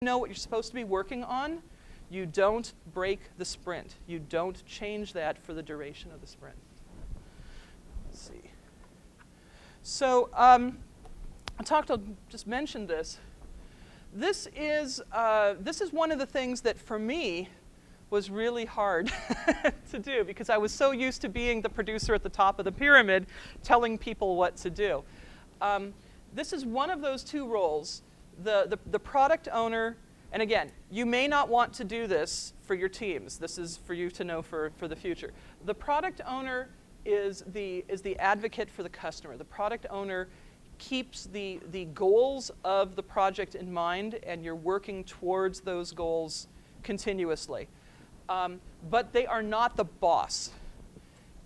know what you're supposed to be working on, you don't break the sprint. You don't change that for the duration of the sprint. Let's see. So I'll just mention this. This is one of the things that for me was really hard to do, because I was so used to being the producer at the top of the pyramid telling people what to do. This is one of those two roles, the product owner. And again, you may not want to do this for your teams. This is for you to know for the future. The product owner is the advocate for the customer. The product owner keeps the goals of the project in mind, and you're working towards those goals continuously. But they are not the boss.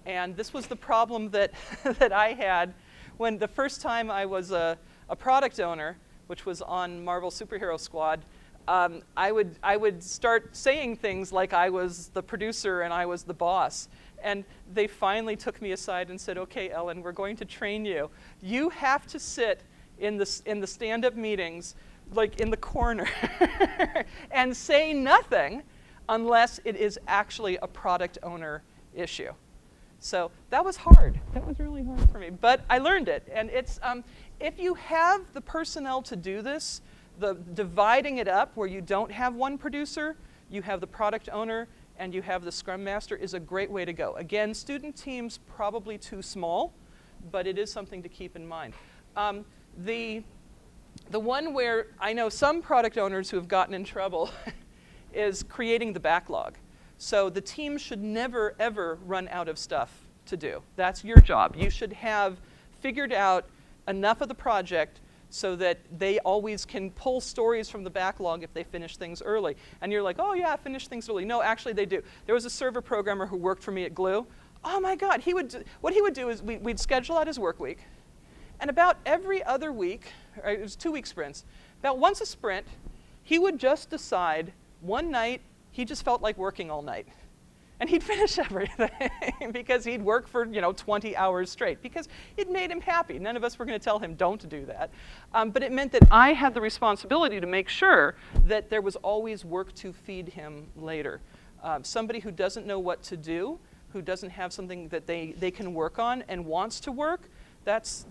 And this was the problem that, that I had when the first time I was a product owner, which was on Marvel Superhero Squad. I would start saying things like I was the producer and I was the boss. And they finally took me aside and said, okay, Ellen, we're going to train you. You have to sit in the stand-up meetings, like in the corner, and say nothing unless it is actually a product owner issue. So that was hard. That was really hard for me. But I learned it. And it's, if you have the personnel to do this, dividing it up where you don't have one producer, you have the product owner, and you have the Scrum Master is a great way to go. Again, student teams probably too small, but it is something to keep in mind. The one where I know some product owners who have gotten in trouble is creating the backlog. So the team should never, ever run out of stuff to do. That's your job. You should have figured out enough of the project so that they always can pull stories from the backlog if they finish things early. And you're like, oh yeah, finish things early. No, actually they do. There was a server programmer who worked for me at Glue. Oh my God, what he would do is we'd schedule out his work week. And about every other week, it was 2-week sprints, about once a sprint, he would just decide one night he just felt like working all night. And he'd finish everything because he'd work for 20 hours straight because it made him happy. None of us were going to tell him don't do that. But it meant that I had the responsibility to make sure that there was always work to feed him later. Somebody who doesn't know what to do, who doesn't have something that they can work on and wants to work, that's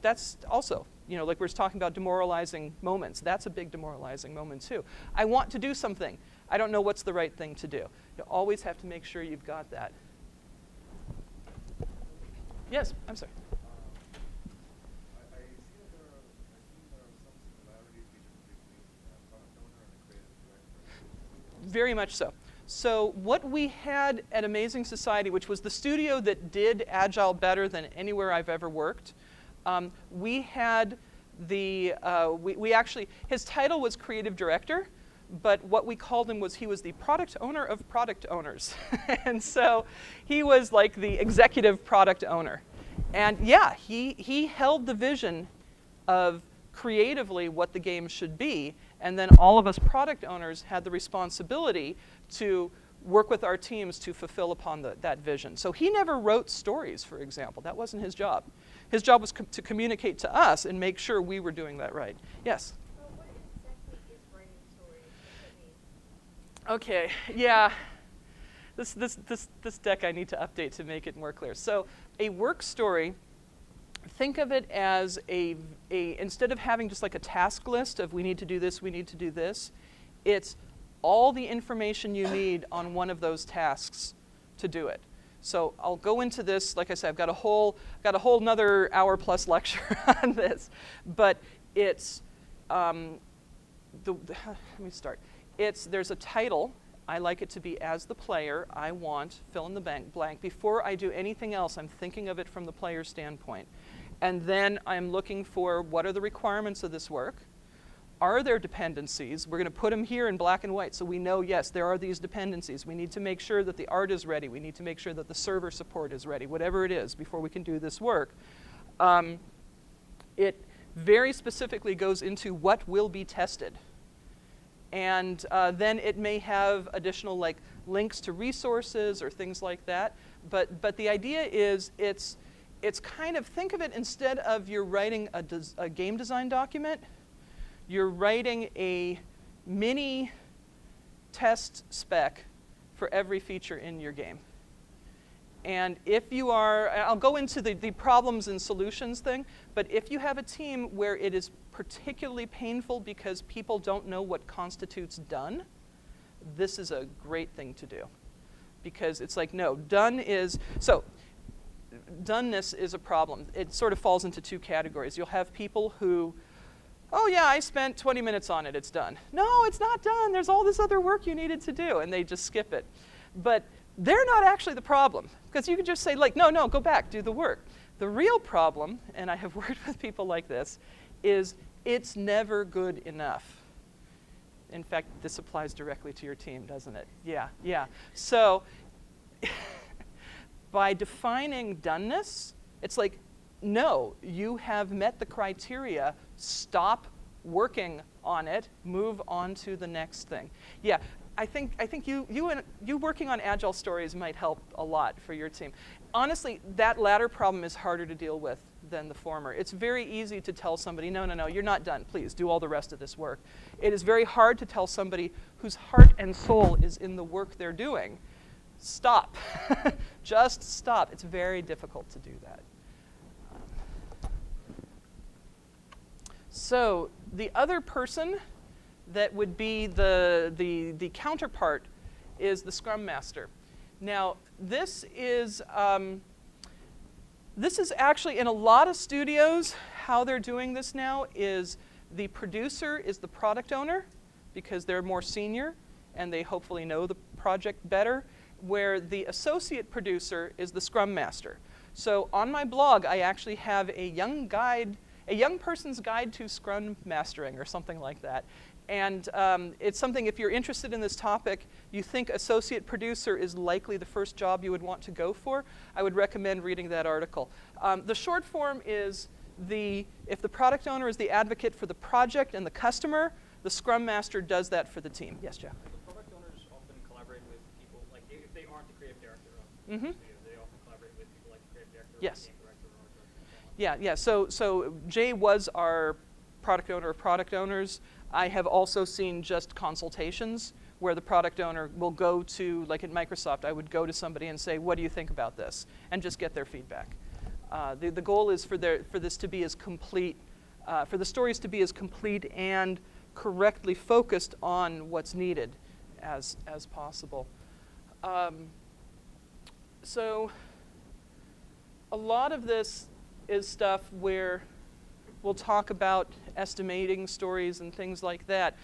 also, like we were talking about demoralizing moments. That's a big demoralizing moment too. I want to do something. I don't know what's the right thing to do. You always have to make sure you've got that. Yes, I'm sorry. I see that there are some similarities between product owner and the creative director. Very much so. So what we had at Amazing Society, which was the studio that did Agile better than anywhere I've ever worked, we had we actually, his title was creative director, but what we called him was he was the product owner of product owners. And so he was like the executive product owner. And yeah, he held the vision of creatively what the game should be, and then all of us product owners had the responsibility to work with our teams to fulfill upon that vision. So he never wrote stories, for example. That wasn't his job. His job was to communicate to us and make sure we were doing that right. Yes? What exactly is writing stories? What does that mean? Okay, yeah. This deck I need to update to make it more clear. So a work story, think of it as instead of having just like a task list of we need to do this, we need to do this, it's all the information you need on one of those tasks to do it. So I'll go into this, like I said, I've got a whole another hour-plus lecture on this, but it's, let me start. There's a title. I like it to be as the player, I want, fill in the blank. Before I do anything else, I'm thinking of it from the player's standpoint. And then I'm looking for what are the requirements of this work? Are there dependencies? We're going to put them here in black and white so we know, yes, there are these dependencies. We need to make sure that the art is ready. We need to make sure that the server support is ready, whatever it is, before we can do this work. It very specifically goes into what will be tested. And then it may have additional like links to resources or things like that. But the idea is it's kind of, think of it instead of you're writing a game design document, you're writing a mini test spec for every feature in your game. And if you are, I'll go into the problems and solutions thing, but if you have a team where it is particularly painful because people don't know what constitutes done, this is a great thing to do. Because it's like, no, doneness is a problem. It sort of falls into two categories. You'll have people who, oh yeah, I spent 20 minutes on it, it's done. No, it's not done, there's all this other work you needed to do, and they just skip it. But they're not actually the problem, because you can just say, like, no, go back, do the work. The real problem, and I have worked with people like this, is it's never good enough. In fact, this applies directly to your team, doesn't it? Yeah. So by defining doneness, it's like, no, you have met the criteria, stop working on it, move on to the next thing. Yeah, I think you working on Agile stories might help a lot for your team. Honestly, that latter problem is harder to deal with than the former. It's very easy to tell somebody, no, you're not done, please, do all the rest of this work. It is very hard to tell somebody whose heart and soul is in the work they're doing, stop, just stop. It's very difficult to do that. So the other person that would be the counterpart is the Scrum Master. Now, this is actually, in a lot of studios, how they're doing this now is the producer is the product owner, because they're more senior, and they hopefully know the project better, where the associate producer is the Scrum Master. So on my blog, I actually have a young person's guide to Scrum Mastering, or something like that. And it's something, if you're interested in this topic, you think associate producer is likely the first job you would want to go for, I would recommend reading that article. The short form is if the product owner is the advocate for the project and the customer, the Scrum Master does that for the team. Yes, Jeff? The product owners often collaborate with people, like if they aren't the creative director of Mm-hmm. the studio, they often collaborate with people like the creative director, Yes. or the game director, or art director, and so on. Yeah. So Jay was our product owner of product owners. I have also seen just consultations where the product owner will go to, like at Microsoft, I would go to somebody and say, what do you think about this? And just get their feedback. The goal is for this to be as complete, for the stories to be as complete and correctly focused on what's needed as possible. So a lot of this is stuff where we'll talk about estimating stories and things like that.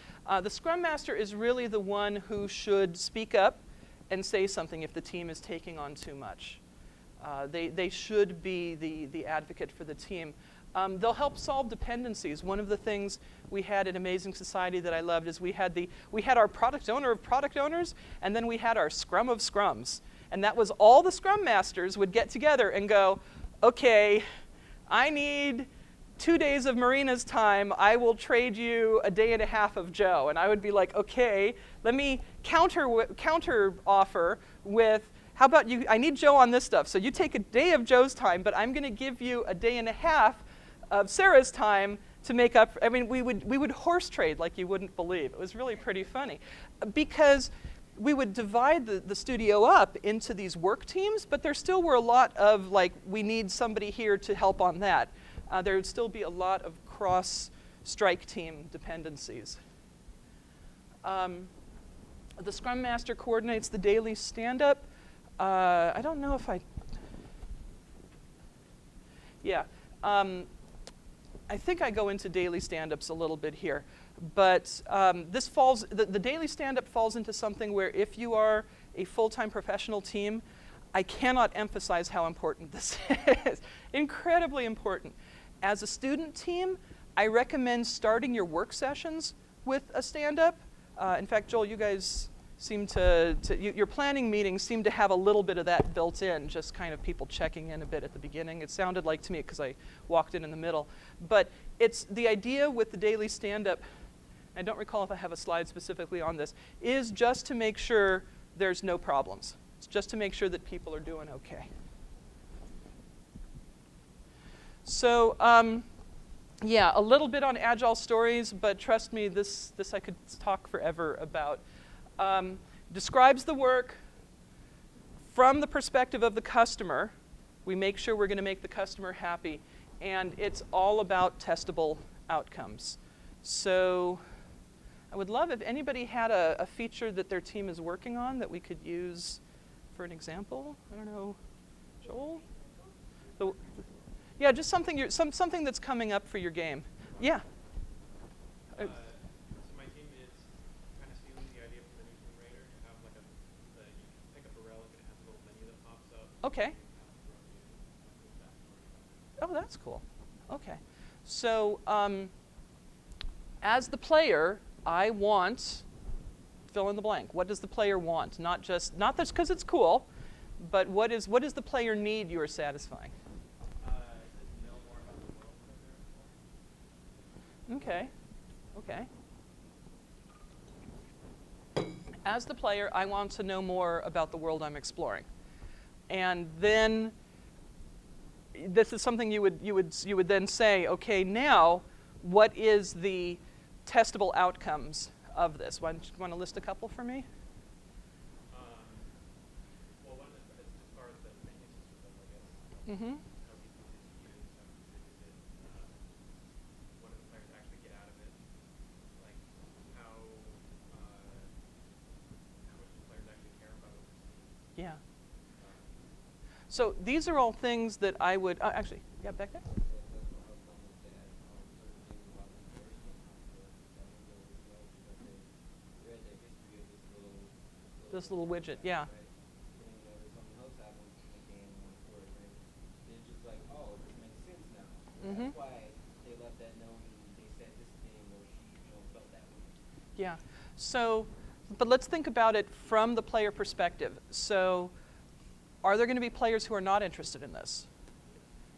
The Scrum Master is really the one who should speak up and say something if the team is taking on too much. They should be the advocate for the team. They'll help solve dependencies. One of the things we had at Amazing Society that I loved is we had our product owner of product owners, and then we had our Scrum of Scrums. And that was all the Scrum Masters would get together and go, okay, I need 2 days of Marina's time, I will trade you a day and a half of Joe. And I would be like, okay, let me counter offer with, how about you, I need Joe on this stuff. So you take a day of Joe's time, but I'm gonna give you a day and a half of Sarah's time to make up. I mean, we would horse trade like you wouldn't believe. It was really pretty funny. Because we would divide the studio up into these work teams, but there still were a lot of, like, we need somebody here to help on that. There would still be a lot of cross-strike team dependencies. The Scrum Master coordinates the daily stand-up. I don't know if I think I go into daily stand-ups a little bit here. But the daily stand-up falls into something where if you are a full-time professional team, I cannot emphasize how important this is. Incredibly important. As a student team, I recommend starting your work sessions with a stand-up. In fact, Joel, you guys seem your planning meetings seem to have a little bit of that built in, just kind of people checking in a bit at the beginning. It sounded like to me, because I walked in the middle. But it's the idea with the daily stand-up, I don't recall if I have a slide specifically on this, is just to make sure there's no problems. It's just to make sure that people are doing okay. So Yeah, a little bit on Agile stories, but trust me, this I could talk forever about. Describes the work from the perspective of the customer. We make sure we're going to make the customer happy, and it's all about testable outcomes. So I would love if anybody had a feature that their team is working on that we could use for an example. I don't know, Joel? Yeah, just something something that's coming up for your game. Yeah. So my team is kind of stealing the idea from the new Tomb Raider to have like you pick up a relic and it has a little menu that pops up. Okay. Oh, that's cool. Okay. So as the player, I want fill in the blank. What does the player want? Not just because it's cool, but what does the player need you are satisfying? Just know more about the world that they're exploring. Okay. As the player, I want to know more about the world I'm exploring. And then this is something you would then say, okay, now what is the testable outcomes of this? Want to list a couple for me? Well, one is as far as the menu system, I guess. Mm-hmm. How easy it is to use, how easy it is, what do the players actually get out of it? Like how much do players actually care about what they're seeing? Yeah. So these are all things that I would actually, yeah, Becca? This little widget, yeah. Mm-hmm. That's why they left that known. They said this thing, or she, felt that way. Yeah. So, but let's think about it from the player perspective. So, are there going to be players who are not interested in this?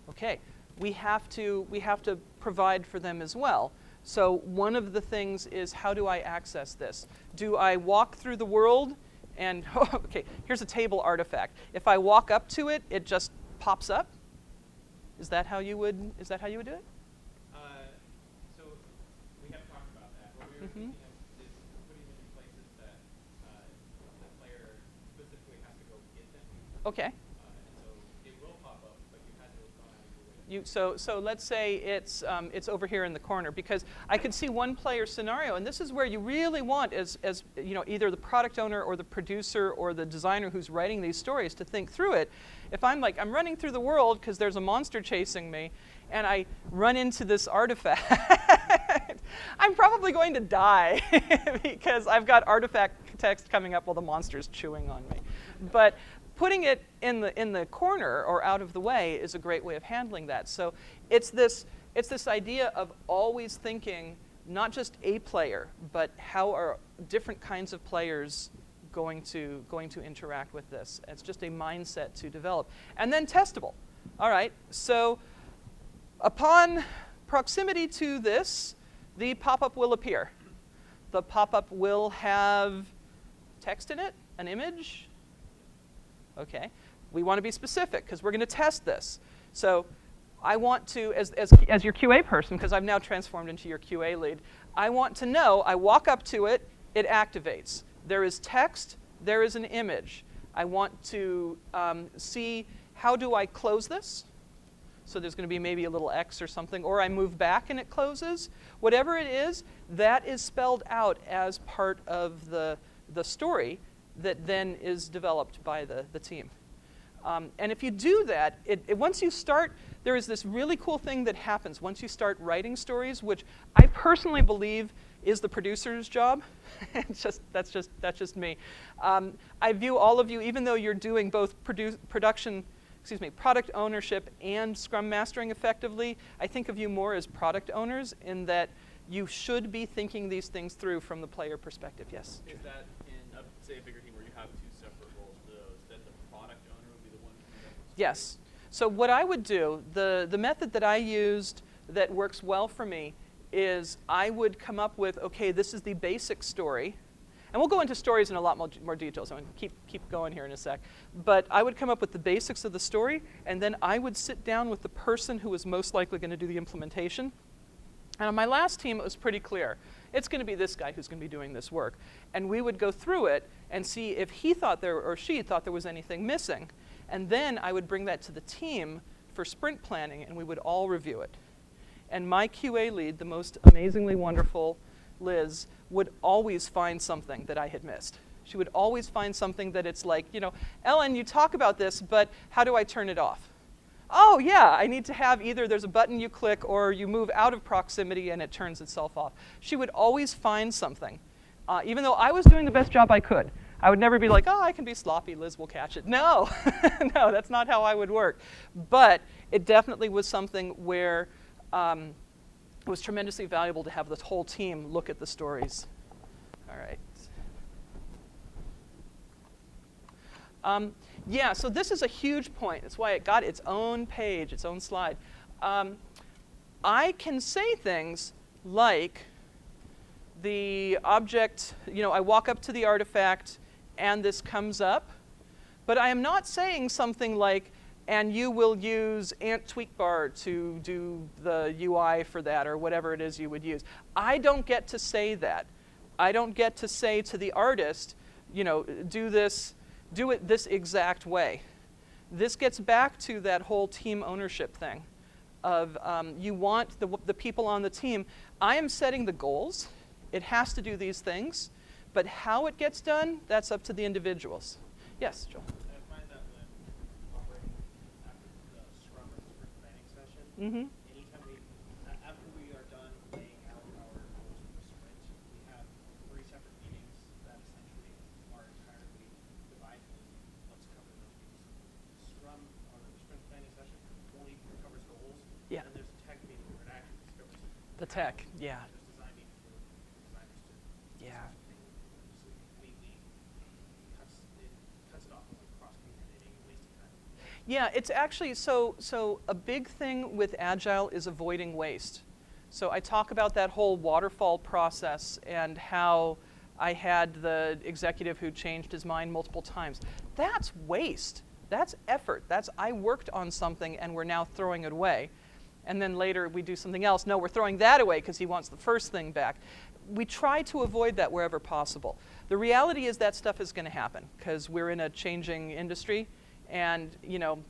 Okay. We have to provide for them as well. So one of the things is, how do I access this? Do I walk through the world and okay, here's a table artifact. If I walk up to it, it just pops up? Is that how you would do it? So we have talked about that. What we were thinking of is putting them in places that the player specifically has to go get them. Okay. And so it will pop up, but you had to have gone out of your way. So let's say it's over here in the corner, because I could see one player scenario, and this is where you really want, as either the product owner or the producer or the designer who's writing these stories to think through it. If I'm running through the world because there's a monster chasing me, and I run into this artifact, I'm probably going to die because I've got artifact text coming up while the monster's chewing on me. But putting it in the corner or out of the way is a great way of handling that. So it's this idea of always thinking not just a player, but how are different kinds of players going to interact with this. It's just a mindset to develop. And then testable. All right, so upon proximity to this, the pop-up will appear. The pop-up will have text in it, an image. Okay, we want to be specific because we're going to test this. So I want to, as your QA person, because I've now transformed into your QA lead, I want to know, I walk up to it, it activates. There is text, there is an image. I want to see, how do I close this? So there's going to be maybe a little X or something, or I move back and it closes. Whatever it is, that is spelled out as part of the story that then is developed by the team. And if you do that, once you start, there is this really cool thing that happens once you start writing stories, which I personally believe is the producer's job. That's just me. I view all of you, even though you're doing both product ownership and Scrum Mastering effectively, I think of you more as product owners in that you should be thinking these things through from the player perspective. Yes? Is that in, say, a bigger team where you have two separate roles for those, then the product owner would be the one who does the Yes. So what I would do, the method that I used that works well for me is I would come up with, okay, this is the basic story. And we'll go into stories in a lot more detail, so I'm going to keep going here in a sec. But I would come up with the basics of the story, and then I would sit down with the person who is most likely going to do the implementation And on my last team, it was pretty clear. It's going to be this guy who's going to be doing this work. And we would go through it and see if he thought there, or she thought there was anything missing. And then I would bring that to the team for sprint planning, and we would all review it. And my QA lead, the most amazingly wonderful Liz, would always find something that I had missed. She would always find something that it's like, you know, Ellen, you talk about this, but how do I turn it off? Oh, yeah, I need to have either there's a button you click or you move out of proximity and it turns itself off. She would always find something, even though I was doing the best job I could. I would never be like, oh, I can be sloppy, Liz will catch it. No, no, that's not how I would work. But it definitely was something where it was tremendously valuable to have this whole team look at the stories. All right. Yeah, so this is a huge point. That's why it got its own page, its own slide. I can say things like the object, you know, I walk up to the artifact and this comes up, but I am not saying something like, and you will use ant tweakbar to do the UI for that or whatever it is you would use. I don't get to say that. I don't get to say to the artist, you know, do it this exact way. This gets back to that whole team ownership thing of you want the people on the team. I am setting the goals. It has to do these things. But how it gets done, that's up to the individuals. Yes, Joel? I find that when operating after the Scrum or sprint planning session, anytime after we are done laying out our goals for the sprint, we have 3 separate meetings that essentially are entirely divided into let's cover those meetings. Scrum or the sprint planning session only covers goals, Yeah. and there's a tech meeting where it actually covers The tech, yeah. there's design meeting for designers to Yeah. cuts it off of like cross-coordinating and wasting time. Yeah, it's actually, so a big thing with Agile is avoiding waste. So I talk about that whole waterfall process and how I had the executive who changed his mind multiple times. That's waste. That's effort. I worked on something and we're now throwing it away. And then later we do something else. No, we're throwing that away because he wants the first thing back. We try to avoid that wherever possible. The reality is that stuff is going to happen because we're in a changing industry. And, you know,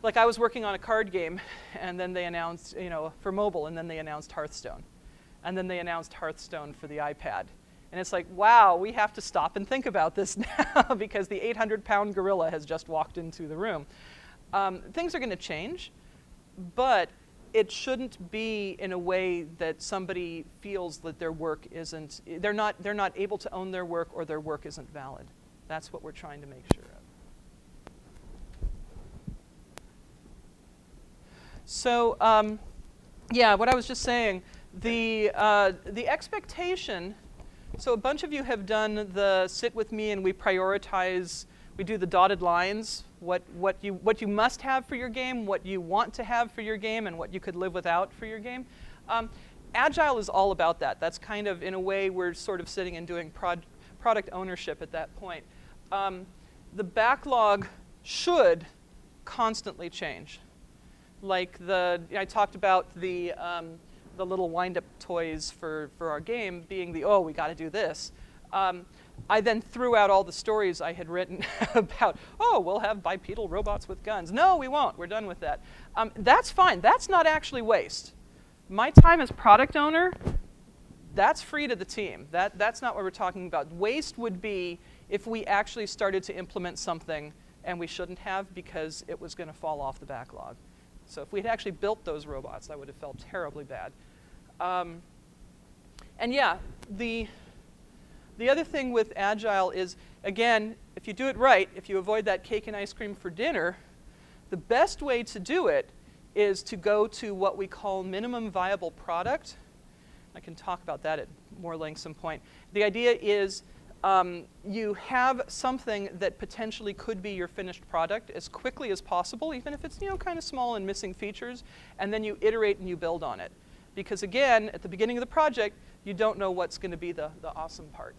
like I was working on a card game and then they announced, you know, for mobile, and then they announced Hearthstone. And then they announced Hearthstone for the iPad. And it's like, wow, we have to stop and think about this now because the 800-pound gorilla has just walked into the room. Things are going to change, but it shouldn't be in a way that somebody feels that their work isn't, they're not able to own their work or their work isn't valid. That's what we're trying to make sure of. So, yeah, what I was just saying, the expectation, so a bunch of you have done the sit with me and we prioritize, we do the dotted lines, what you must have for your game, what you want to have for your game, and what you could live without for your game. Agile is all about that. That's kind of, in a way, we're sort of sitting and doing product ownership at that point. The backlog should constantly change. Like I talked about the little wind-up toys for our game being we got to do this. I then threw out all the stories I had written about, we'll have bipedal robots with guns. No, we won't. We're done with that. That's fine. That's not actually waste. My time as product owner, that's free to the team. That's not what we're talking about. Waste would be if we actually started to implement something and we shouldn't have because it was going to fall off the backlog. So if we'd actually built those robots, I would have felt terribly bad. And yeah, the other thing with Agile is, again, if you do it right, if you avoid that cake and ice cream for dinner, the best way to do it is to go to what we call minimum viable product. I can talk about that at more length some point. The idea is you have something that potentially could be your finished product as quickly as possible, even if it's kind of small and missing features, and then you iterate and you build on it. Because again, at the beginning of the project, you don't know what's going to be the awesome part.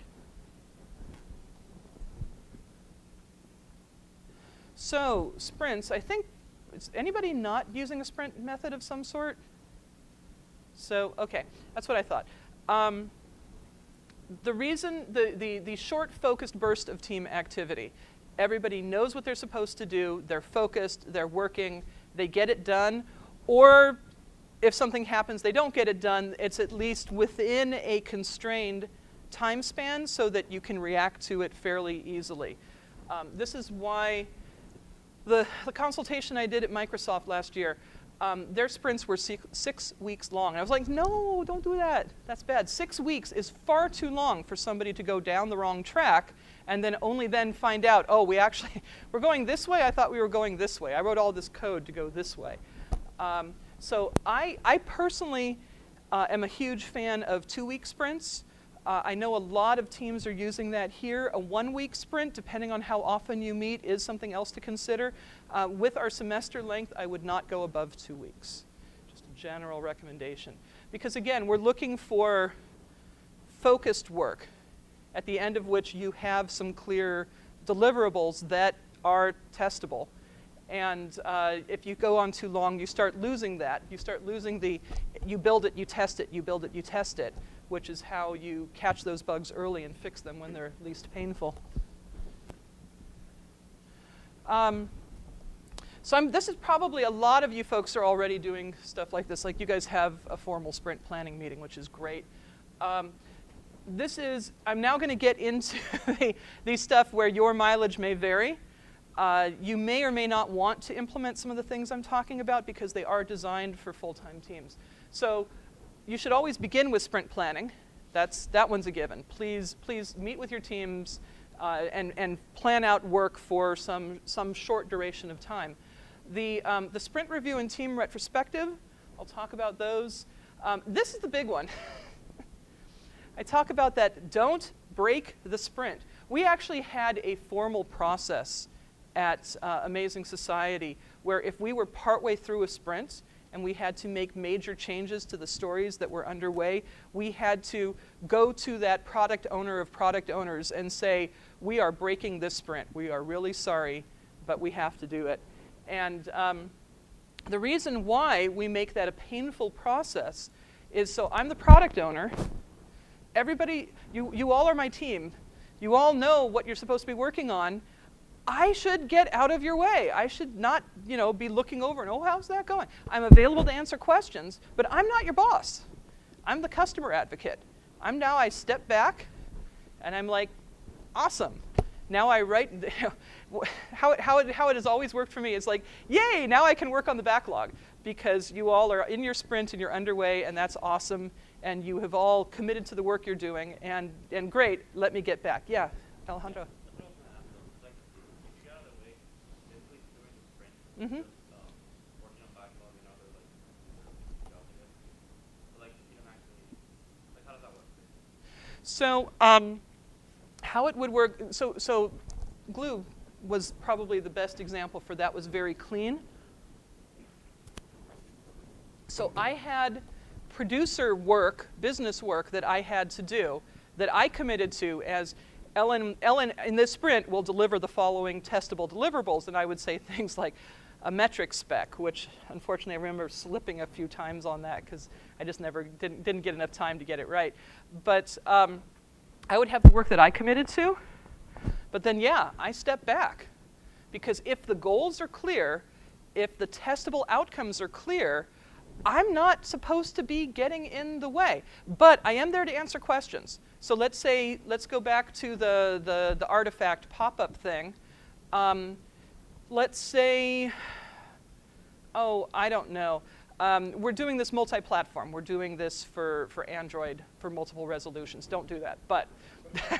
So sprints, I think, is anybody not using a sprint method of some sort? So, okay, that's what I thought. The reason, the short focused burst of team activity, everybody knows what they're supposed to do, they're focused, they're working, they get it done, or if something happens they don't get it done, it's at least within a constrained time span so that you can react to it fairly easily. This is why the consultation I did at Microsoft last year, their sprints were 6 weeks long. And I was like, no, don't do that. That's bad. 6 weeks is far too long for somebody to go down the wrong track and then only then find out, oh, we're going this way? I thought we were going this way. I wrote all this code to go this way. So I personally am a huge fan of 2-week sprints. I know a lot of teams are using that here. A 1-week sprint, depending on how often you meet, is something else to consider. With our semester length, I would not go above 2 weeks. Just a general recommendation. Because again, we're looking for focused work, at the end of which you have some clear deliverables that are testable. And if you go on too long, you start losing that. You start losing you build it, you test it, you build it, you test it, which is how you catch those bugs early and fix them when they're least painful. This is probably a lot of you folks are already doing stuff like this. Like you guys have a formal sprint planning meeting, which is great. I'm now going to get into the stuff where your mileage may vary. You may or may not want to implement some of the things I'm talking about because they are designed for full-time teams. So you should always begin with sprint planning. That one's a given. Please meet with your teams and plan out work for some short duration of time. The sprint review and team retrospective, I'll talk about those. This is the big one. I talk about that don't break the sprint. We actually had a formal process at Amazing Society where if we were partway through a sprint and we had to make major changes to the stories that were underway, we had to go to that product owner of product owners and say, we are breaking this sprint. We are really sorry, but we have to do it. And the reason why we make that a painful process is so I'm the product owner. Everybody, you all are my team. You all know what you're supposed to be working on. I should get out of your way. I should not, be looking over and, oh, how's that going? I'm available to answer questions, but I'm not your boss. I'm the customer advocate. I step back, and I'm like, awesome. Now I write, how it has always worked for me is like, yay, now I can work on the backlog because you all are in your sprint and you're underway, and that's awesome, and you have all committed to the work you're doing, and great, let me get back. Yeah, Alejandro. Mm-hmm. Working on backlog and other how does that work? So how it would work, so Glue was probably the best example for that, was very clean. So I had producer work, business work that I had to do that I committed to as Ellen in this sprint will deliver the following testable deliverables, and I would say things like a metric spec, which unfortunately I remember slipping a few times on that because I just never didn't get enough time to get it right. But I would have the work that I committed to, but then I step back because if the goals are clear, if the testable outcomes are clear, I'm not supposed to be getting in the way. But I am there to answer questions. So let's go back to the artifact pop-up thing. Let's say, I don't know. We're doing this multi-platform. We're doing this for Android for multiple resolutions. Don't do that. But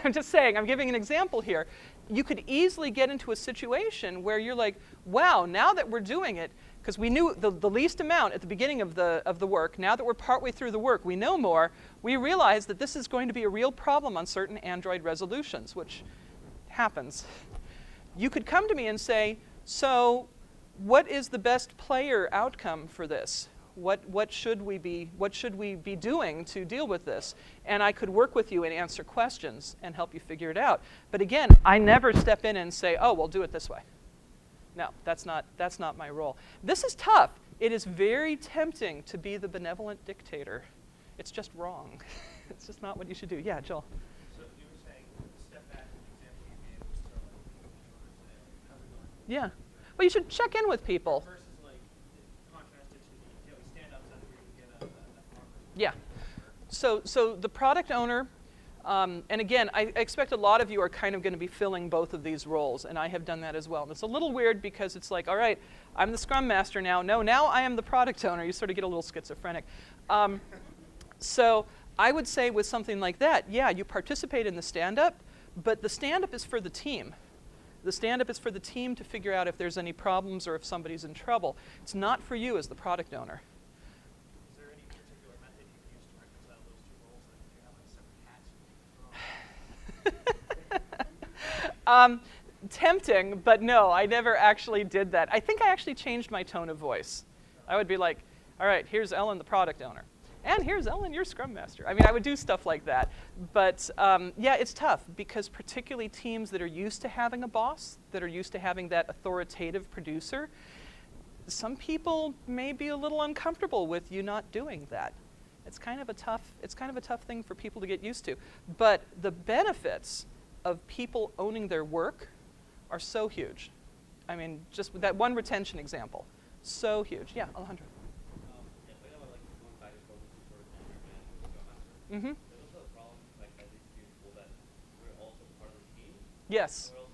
I'm just saying, I'm giving an example here. You could easily get into a situation where you're like, wow, now that we're doing it, because we knew the least amount at the beginning of the work, now that we're partway through the work, we know more, we realize that this is going to be a real problem on certain Android resolutions, which happens. You could come to me and say, so what is the best player outcome for this? What should we be doing to deal with this? And I could work with you and answer questions and help you figure it out. But again, I never step in and say, oh, well, do it this way. No, that's not my role. This is tough. It is very tempting to be the benevolent dictator. It's just wrong. It's just not what you should do. Yeah, Joel. So you were saying, step back, an example you gave was to like, say, how's it going? Yeah. Well, you should check in with people. Versus like, contrast it to the daily stand-ups that where you get a farmer's Yeah. So the product owner, and again, I expect a lot of you are kind of going to be filling both of these roles, and I have done that as well. And it's a little weird because it's like, all right, I'm the Scrum Master now. No, now I am the product owner. You sort of get a little schizophrenic. So I would say with something like that, yeah, you participate in the stand-up, but the stand-up is for the team. The stand-up is for the team to figure out if there's any problems or if somebody's in trouble. It's not for you as the product owner. Is there any particular method you use to reconcile those two roles? Like, do you have like separate hats? Tempting, but no, I never actually did that. I think I actually changed my tone of voice. I would be like, all right, here's Ellen, the product owner. And here's Ellen, your Scrum Master. I mean, I would do stuff like that. But yeah, it's tough because particularly teams that are used to having a boss, that are used to having that authoritative producer, some people may be a little uncomfortable with you not doing that. It's kind of a tough thing for people to get used to. But the benefits of people owning their work are so huge. I mean, just with that one retention example, so huge. Yeah, Alejandro. Yeah, but you know, like going back and forth with support and Scrum Master. Mm-hmm. There's also a problem like that these people that we're also part of the team. Yes. We're